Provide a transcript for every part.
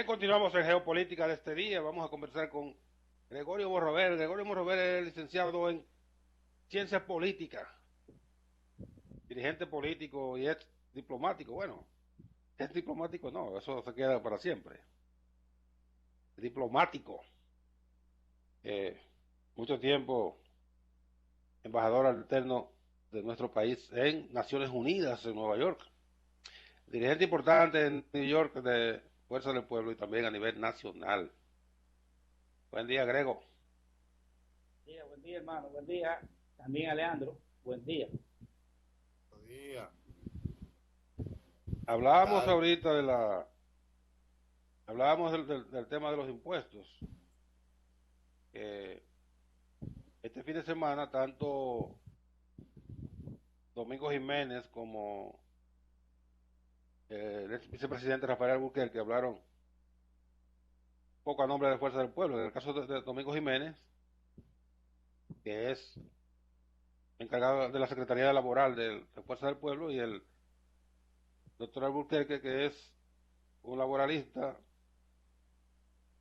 Continuamos en geopolítica de este día. Vamos a conversar con Gregorio Borrover. Gregorio Borrover es licenciado en ciencias políticas, dirigente político y ex diplomático. Bueno, es diplomático, no, eso se queda para siempre. Diplomático, eh, mucho tiempo embajador alterno de nuestro país en Naciones Unidas en Nueva York. Dirigente importante en New York de Fuerza del Pueblo y también a nivel nacional. Buen día, Grego. Buen día, hermano. Buen día. También, Alejandro. Buen día. Buenos días. ¿Qué Hablábamos tal? ahorita hablábamos del tema de los impuestos. Que este fin de semana, tanto Domingo Jiménez como el ex vicepresidente Rafael Albuquerque hablaron poco a nombre de Fuerza del Pueblo. En el caso de Domingo Jiménez, que es encargado de la Secretaría Laboral de Fuerza del Pueblo, y el doctor Albuquerque, que es un laboralista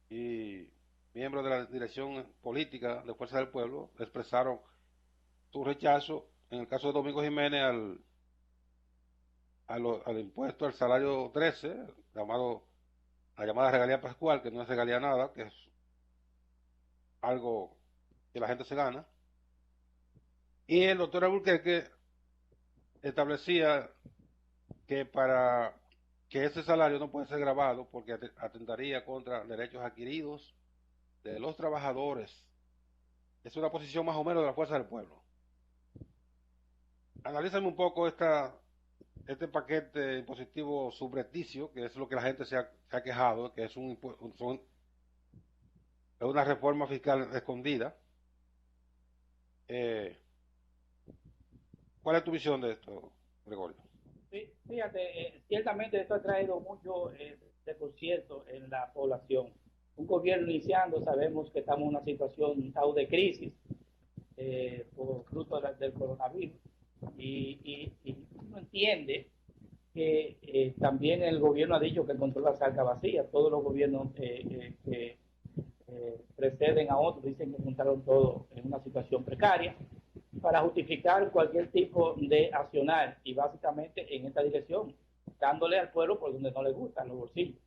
y miembro de la dirección política de Fuerza del Pueblo, expresaron su rechazo, en el caso de Domingo Jiménez, al impuesto al salario 13, la llamada regalía pascual, que no es regalía nada, que es algo que la gente se gana. Y el doctor Albuquerque establecía que para que ese salario no puede ser grabado porque atentaría contra derechos adquiridos de los trabajadores. Es una posición más o menos de la fuerza del pueblo. Analízame un poco este paquete impositivo subrepticio, que es lo que la gente se ha quejado, que es es una reforma fiscal escondida. Eh, ¿Cuál es tu visión de esto, Gregorio? Sí, fíjate, ciertamente esto ha traído mucho desconcierto en la población. Un gobierno iniciando, sabemos que estamos en una situación, un estado de crisis por fruto del coronavirus. Y uno entiende que también el gobierno ha dicho que controla la salga vacía. Todos los gobiernos que preceden a otros dicen que juntaron todo en una situación precaria para justificar cualquier tipo de accionar y básicamente en esta dirección, dándole al pueblo por donde no le gustan los bolsillos.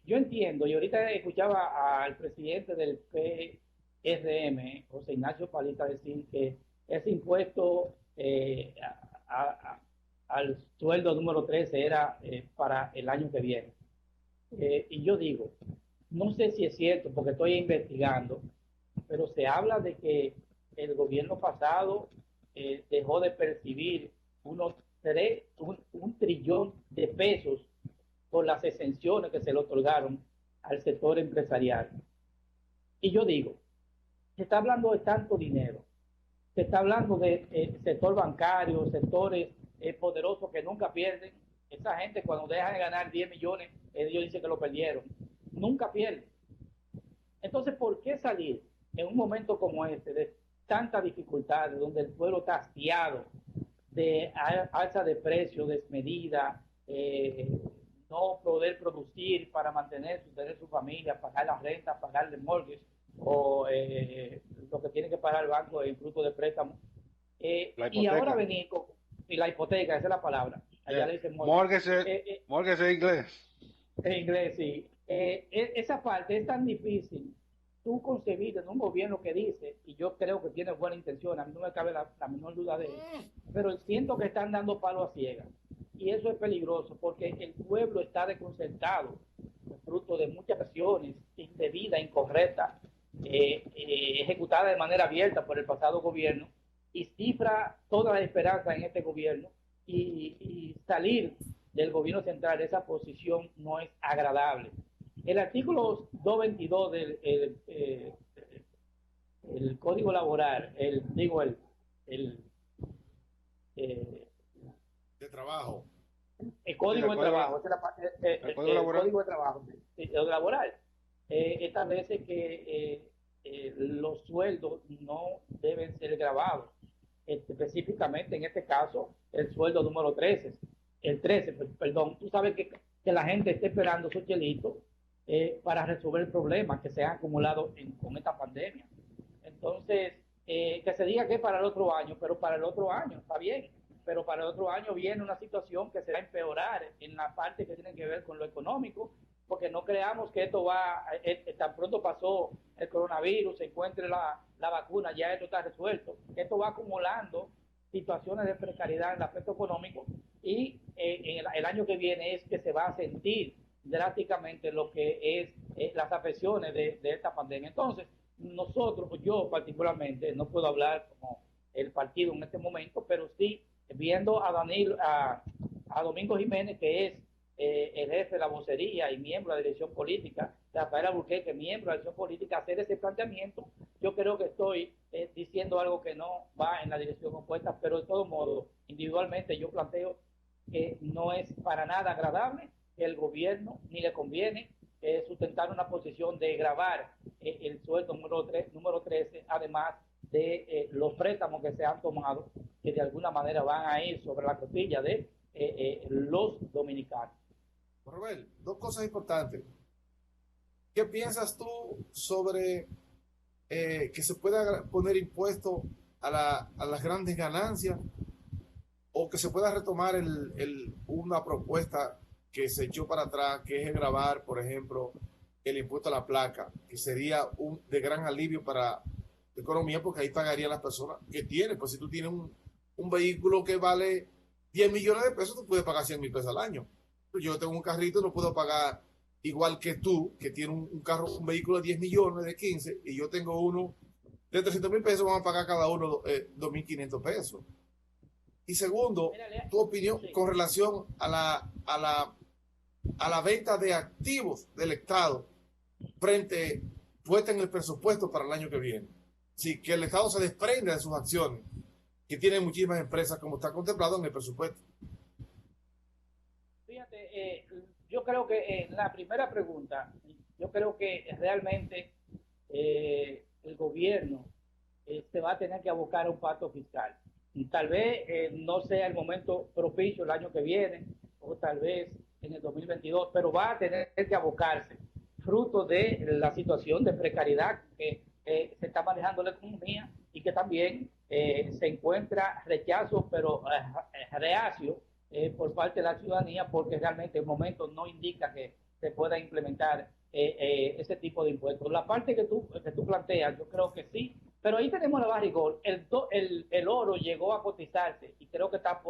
Yo entiendo, y ahorita escuchaba al presidente del PRM, José Ignacio Paliza, decir que ese impuesto al sueldo número 13 era para el año que viene. Y yo digo, no sé si es cierto, porque estoy investigando, pero se habla de que el gobierno pasado dejó de percibir un trillón de pesos por las exenciones que se le otorgaron al sector empresarial. Y yo digo, se está hablando de tanto dinero, se está hablando de sector bancario, sectores poderosos que nunca pierden. Esa gente cuando dejan de ganar 10 millones, ellos dicen que lo perdieron. Nunca pierden. Entonces, ¿por qué salir en un momento como este, de tanta dificultad, donde el pueblo está hastiado, de alza de precios desmedida, no poder producir para mantener, sostener su familia, pagar la renta, pagar el mortgage o lo que tiene que pagar el banco en fruto de préstamo? La Y ahora hipoteca. venir con y la hipoteca, esa es la palabra, allá le dicen mortgage. Eh, eh, Mortgage en inglés. en inglés, sí. Esa parte es tan difícil tú concebir en un gobierno que dice, y yo creo que tiene buena intención, a mí no me cabe la menor duda de eso, pero siento que están dando palo a ciegas. Y eso es peligroso porque el pueblo está desconcertado, fruto de muchas acciones indebidas, incorrectas, ejecutadas de manera abierta por el pasado gobierno, y cifra toda la esperanza en este gobierno y salir del gobierno central de esa posición no es agradable. El artículo 222 del el Código Laboral, el, eh, De trabajo. el Sí, Código de Trabajo, el código el laboral. Código de Trabajo, el laboral, establece que los sueldos no deben ser grabados. Específicamente en este caso, el sueldo número 13, el 13, perdón, tú sabes que que la gente esté esperando su chelito para resolver problemas que se han acumulado con esta pandemia. Entonces, que se diga que es para el otro año, pero para el otro año está bien, pero para el otro año viene una situación que se va a empeorar en la parte que tiene que ver con lo económico, porque no creamos que esto va, tan pronto pasó el coronavirus, se encuentre la vacuna, ya esto está resuelto. Esto va acumulando situaciones de precariedad en el aspecto económico y en el año que viene es que se va a sentir drásticamente lo que es las afecciones de esta pandemia. Entonces, nosotros, yo particularmente, no puedo hablar como el partido en este momento, pero sí viendo a Domingo Jiménez, que es el jefe de la vocería y miembro de la dirección política, Rafael Alburquerque, miembro de la dirección política, hacer ese planteamiento, yo creo que estoy diciendo algo que no va en la dirección opuesta, pero de todo modo, individualmente yo planteo que no es para nada agradable que el gobierno ni le conviene sustentar una posición de gravar el sueldo número 13, además de los préstamos que se han tomado, que de alguna manera van a ir sobre la costilla de los dominicanos. Robert, dos cosas importantes. ¿Qué piensas tú sobre que se pueda poner impuesto a las grandes ganancias o que se pueda retomar una propuesta que se echó para atrás, que es gravar, por ejemplo, el impuesto a la placa, que sería de gran alivio para la economía, porque ahí pagarían las personas que tienen? Pues si tú tienes un vehículo que vale 10 millones de pesos, tú puedes pagar 100 mil pesos al año. Yo tengo un carrito y no puedo pagar igual que tú, que tiene un vehículo de 10 millones, de 15, y yo tengo uno de 300 mil pesos, vamos a pagar cada uno 2.500 pesos. Y segundo, tu opinión con relación a la venta de activos del Estado puesta en el presupuesto para el año que viene. Sí, que el Estado se desprenda de sus acciones, que tienen muchísimas empresas, como está contemplado en el presupuesto. Fíjate, yo creo que la primera pregunta, yo creo que realmente el gobierno se va a tener que abocar a un pacto fiscal. Y tal vez no sea el momento propicio el año que viene, o tal vez en el 2022, pero va a tener que abocarse, fruto de la situación de precariedad que se está manejando la economía y que también se encuentra rechazo, pero reacio por parte de la ciudadanía, porque realmente el momento no indica que se pueda implementar ese tipo de impuestos. La parte que tú planteas, yo creo que sí, pero ahí tenemos la barrigol. El oro llegó a cotizarse y creo que está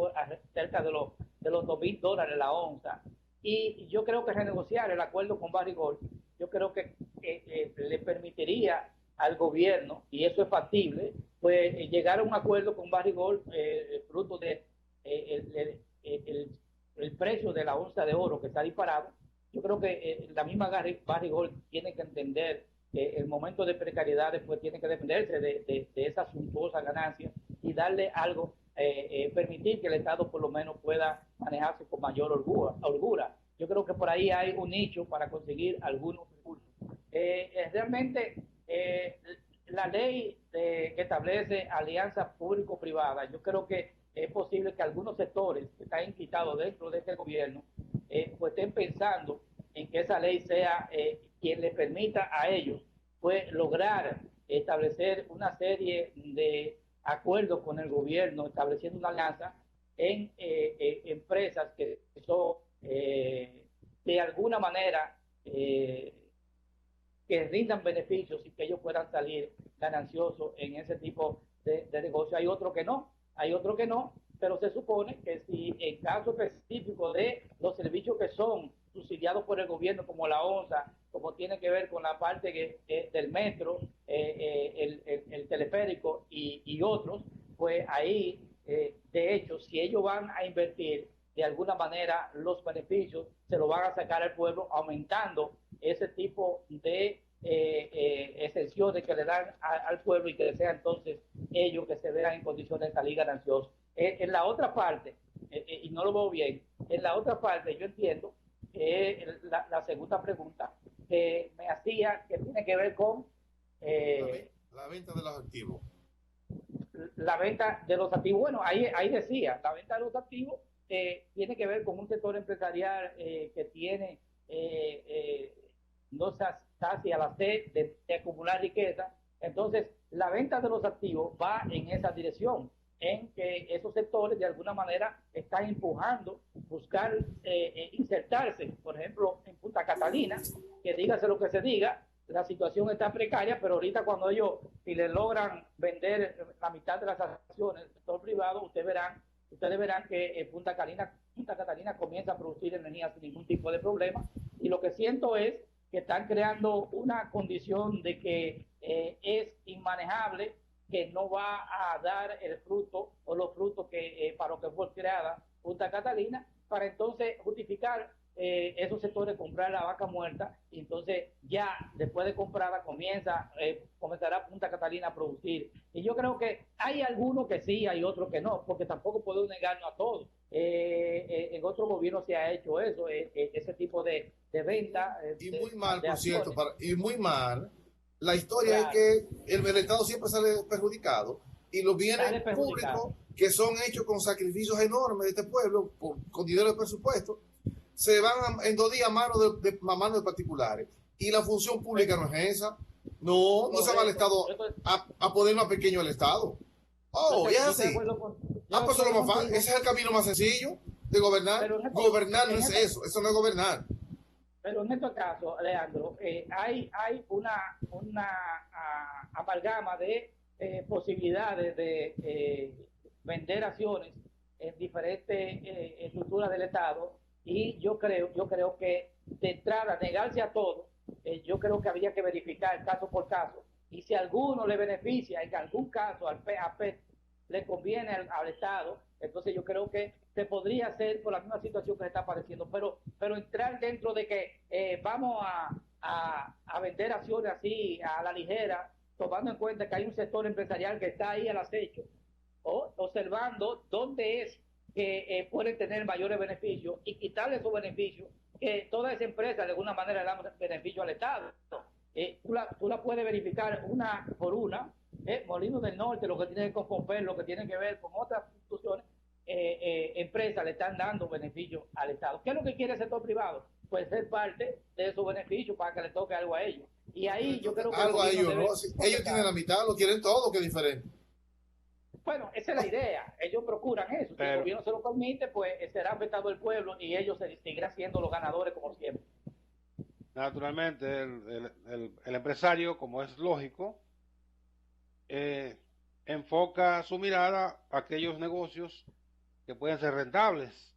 cerca de los $2,000 la onza. Y yo creo que renegociar el acuerdo con Barrigol, yo creo que le permitiría al gobierno, y eso es factible, pues llegar a un acuerdo con Barrigol, fruto de el precio de la onza de oro que está disparado. Yo creo que la misma Barrigol tiene que entender el momento de precariedad, después tiene que defenderse de esa suntuosa ganancia y darle algo, permitir que el Estado por lo menos pueda manejarse con mayor holgura. Yo creo que por ahí hay un nicho para conseguir algunos recursos. Realmente la ley que establece alianzas público-privadas, yo creo que es posible que algunos sectores que están implicados dentro de este gobierno pues estén pensando en que esa ley sea quien les permita a ellos pues lograr establecer una serie de acuerdos con el gobierno, estableciendo una alianza en empresas que son de alguna manera que rindan beneficios y que ellos puedan salir gananciosos en ese tipo de negocio. Hay otro que no, pero se supone que si en caso específico de los servicios que son subsidiados por el gobierno, como la ONSA, como tiene que ver con la parte del metro, el teleférico y otros, pues ahí, de hecho, si ellos van a invertir, de alguna manera los beneficios se lo van a sacar al pueblo, aumentando ese tipo de exenciones que le dan al pueblo y que sea entonces ellos que se vean en condiciones de salir gananciosos. En la otra parte, y no lo veo bien, en la otra parte yo entiendo la segunda pregunta que me hacía, que tiene que ver con la venta de los activos. La venta de los activos. Bueno, ahí decía, la venta de los activos tiene que ver con un sector empresarial que tiene no sacia la sed de acumular riqueza. Entonces, la venta de los activos va en esa dirección, en que esos sectores de alguna manera están empujando, buscar insertarse, por ejemplo, en Punta Catalina, que dígase lo que se diga, la situación está precaria, pero ahorita cuando ellos, si le logran vender la mitad de las acciones del sector privado, ustedes verán que Punta Catalina comienza a producir energía sin ningún tipo de problema. Y lo que siento es que están creando una condición de que es inmanejable, que no va a dar el fruto o los frutos que para lo que fue creada Punta Catalina, para entonces justificar esos sectores, comprar la vaca muerta, y entonces ya después de comprarla comenzará Punta Catalina a producir. Y yo creo que hay algunos que sí, hay otros que no, porque tampoco podemos negarnos a todos. En otros gobiernos se ha hecho eso, ese tipo de venta. Y muy mal, por acciones. cierto, y muy mal. La historia Claro. es que el Estado siempre sale perjudicado y los bienes públicos que son hechos con sacrificios enormes de este pueblo, con dinero de presupuesto, se van en 2 días a manos de particulares. Y la función pública no es esa. No se va al Estado a poner más pequeño al Estado. Oh, es así. Pues eso es lo más fácil. Ese es el camino más sencillo de gobernar. Gobernar no es eso no es gobernar. Pero en este caso, Leandro, hay una amalgama de posibilidades de vender acciones en diferentes estructuras del Estado, y yo creo que de entrada, negarse a todo, yo creo que habría que verificar caso por caso, y si a alguno le beneficia, en algún caso al PAP le conviene al Estado, entonces yo creo que se podría hacer por la misma situación que se está apareciendo, pero entrar dentro de que vamos a vender acciones así a la ligera, tomando en cuenta que hay un sector empresarial que está ahí al acecho, observando dónde es que pueden tener mayores beneficios, y quitarle esos beneficios, que toda esa empresa de alguna manera le dan beneficio al Estado. Tú la puedes verificar una por una. Molinos del Norte, lo que tiene que ver con Pomper, lo que tiene que ver con otras instituciones, empresas le están dando beneficios al Estado. ¿Qué es lo que quiere el sector privado? Pues ser parte de esos beneficios para que le toque algo a ellos. Y ahí yo creo que algo a ellos, ¿no? Ellos tienen la mitad, lo quieren todo, que es diferente. Bueno, esa es la idea. Ellos procuran eso. Si el gobierno se lo permite, pues será afectado el pueblo y ellos seguirán siendo los ganadores como siempre. Naturalmente, el empresario, como es lógico, enfoca su mirada a aquellos negocios que pueden ser rentables.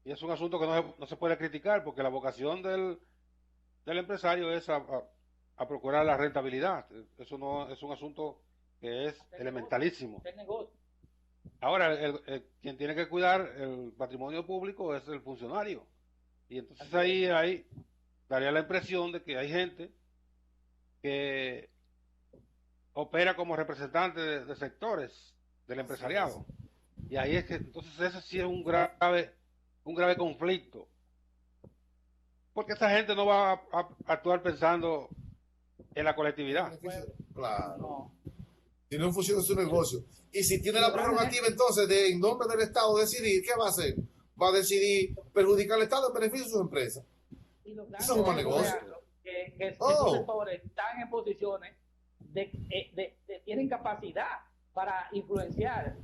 Y es un asunto que no se puede criticar, porque la vocación del empresario es a procurar la rentabilidad. Eso no es un asunto que es elementalísimo. Ahora, quien tiene que cuidar el patrimonio público es el funcionario. Y entonces ahí daría la impresión de que hay gente que opera como representante de sectores del empresariado. Y ahí es que entonces ese sí es un grave conflicto. Porque esa gente no va a actuar pensando en la colectividad. Claro. Tiene un función de su negocio. Y si tiene la prerrogativa entonces de, en nombre del Estado, decidir, ¿qué va a hacer? Va a decidir perjudicar al Estado en beneficio de su empresa. Eso es un mal negocio. Que esos sectores están en posiciones tienen capacidad para influenciar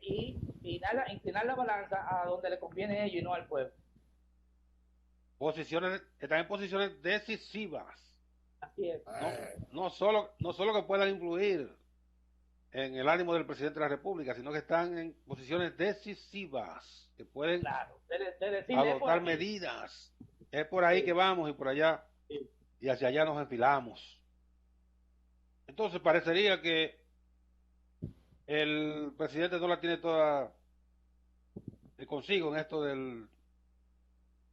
y inclinar la balanza a donde le conviene a ellos y no al pueblo. Están en posiciones decisivas. Así es. No solo que puedan influir en el ánimo del presidente de la República, sino que están en posiciones decisivas, que pueden adoptar medidas. Es por ahí que vamos y por allá, y hacia allá nos enfilamos. Entonces parecería que el presidente no la tiene toda consigo en esto de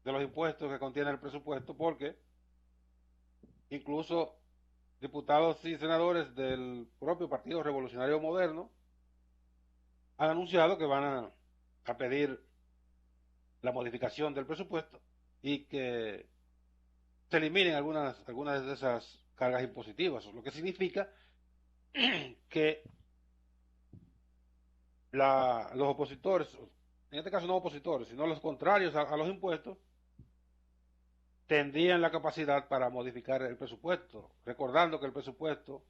los impuestos que contiene el presupuesto, porque incluso diputados y senadores del propio Partido Revolucionario Moderno han anunciado que van a pedir la modificación del presupuesto y que se eliminen algunas de esas cargas impositivas, lo que significa que los opositores en este caso no opositores, sino los contrarios a los impuestos, tendrían la capacidad para modificar el presupuesto, recordando que el presupuesto,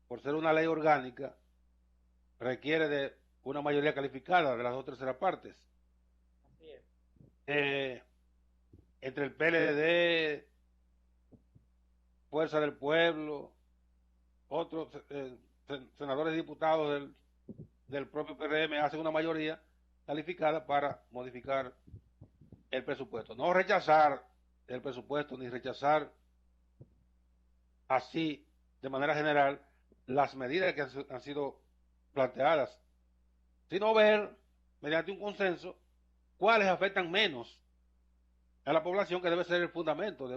por ser una ley orgánica, requiere de una mayoría calificada de las 2/3 partes. Así es. Entre el PLD, Fuerza del Pueblo, otros senadores y diputados del propio PRM hacen una mayoría calificada para modificar el presupuesto. No rechazar el presupuesto ni rechazar así de manera general las medidas que han sido planteadas, sino ver mediante un consenso cuáles afectan menos a la población, que debe ser el fundamento de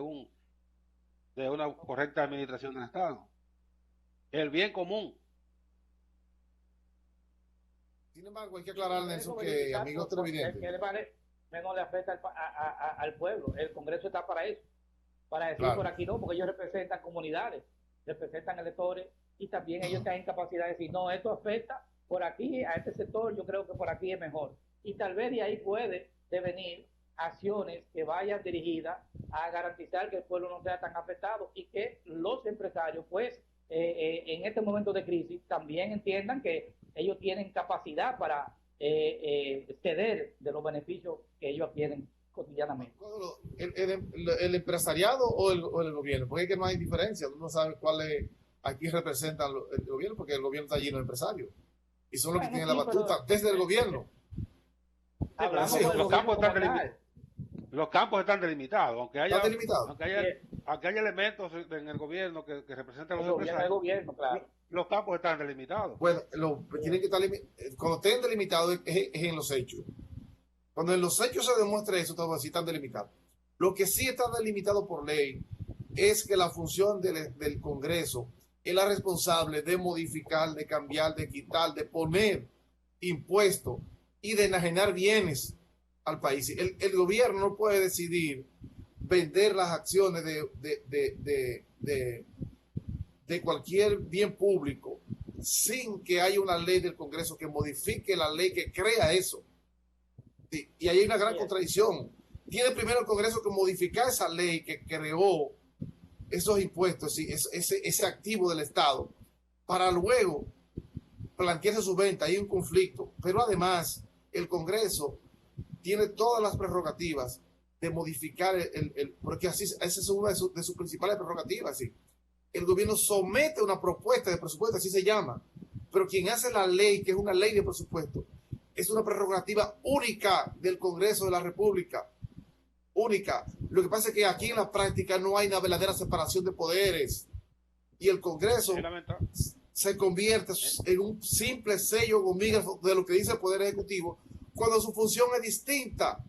una correcta administración del Estado, el bien común. Sin embargo, hay que aclarar, Nelson, que amigos televidentes, menos le afecta al pueblo. El Congreso está para eso, para decir claro, por aquí no, porque ellos representan comunidades, representan electores, y también ellos tienen capacidad de decir, no, esto afecta por aquí a este sector, yo creo que por aquí es mejor. Y tal vez de ahí puede devenir acciones que vayan dirigidas a garantizar que el pueblo no sea tan afectado y que los empresarios, pues, en este momento de crisis, también entiendan que ellos tienen capacidad para ceder de los beneficios que ellos obtienen cotidianamente. ¿El empresariado o el gobierno? Porque es que no hay diferencia, uno no sabe cuál es, aquí representan el gobierno, porque el gobierno está lleno de empresarios y son los que tienen la batuta desde el gobierno. Hablamos Sí, del los campos gobierno están como tal. Los campos están delimitados, aunque haya elementos en el gobierno que representan a los empresarios. El gobierno, claro. Los campos están delimitados. Bueno, tienen que estar cuando estén delimitados es en los hechos. Cuando en los hechos se demuestre eso, todo así están delimitados. Lo que sí está delimitado por ley es que la función del Congreso es la responsable de modificar, de cambiar, de quitar, de poner impuestos y de enajenar bienes al país. El gobierno no puede decidir vender las acciones de cualquier bien público sin que haya una ley del Congreso que modifique la ley que crea eso. Y ahí hay una gran contradicción. Tiene primero el Congreso que modificar esa ley que creó esos impuestos, ese activo del Estado, para luego plantearse su venta. Hay un conflicto. Pero además, el Congreso tiene todas las prerrogativas de modificar porque así, esa es una de sus principales prerrogativas. ¿Sí? El gobierno somete una propuesta de presupuesto, así se llama, pero quien hace la ley, que es una ley de presupuesto, es una prerrogativa única del Congreso de la República, única. Lo que pasa es que aquí en la práctica no hay una verdadera separación de poderes y el Congreso se convierte en un simple sello gomígrafo de lo que dice el Poder Ejecutivo, cuando su función es distinta.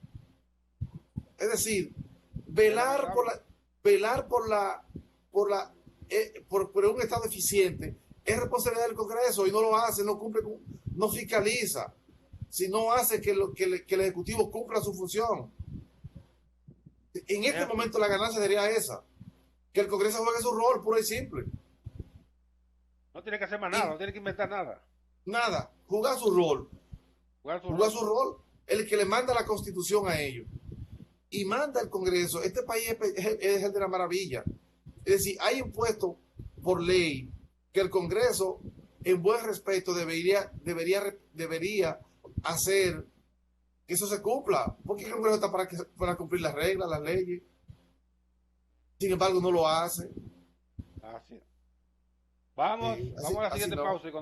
Es decir, velar por un Estado eficiente es responsabilidad del Congreso y no lo hace, no cumple, no fiscaliza, sino hace que el Ejecutivo cumpla su función. En este momento la ganancia sería esa, que el Congreso juegue su rol puro y simple. No tiene que hacer más nada, no tiene que inventar nada. Nada, jugar su rol. Jugar su rol, el que le manda la Constitución a ellos. Y manda el Congreso. Este país es el de la maravilla. Es decir, hay impuestos por ley que el Congreso, en buen respeto, debería hacer que eso se cumpla. Porque el Congreso está para cumplir las reglas, las leyes. Sin embargo, no lo hace. Así. Vamos a la siguiente pausa y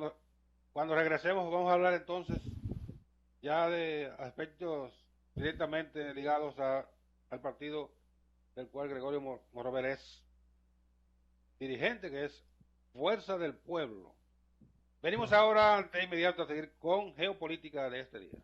cuando regresemos vamos a hablar entonces ya de aspectos directamente ligados al partido del cual Gregorio Morover es dirigente, que es Fuerza del Pueblo. Venimos ahora de inmediato a seguir con geopolítica de este día.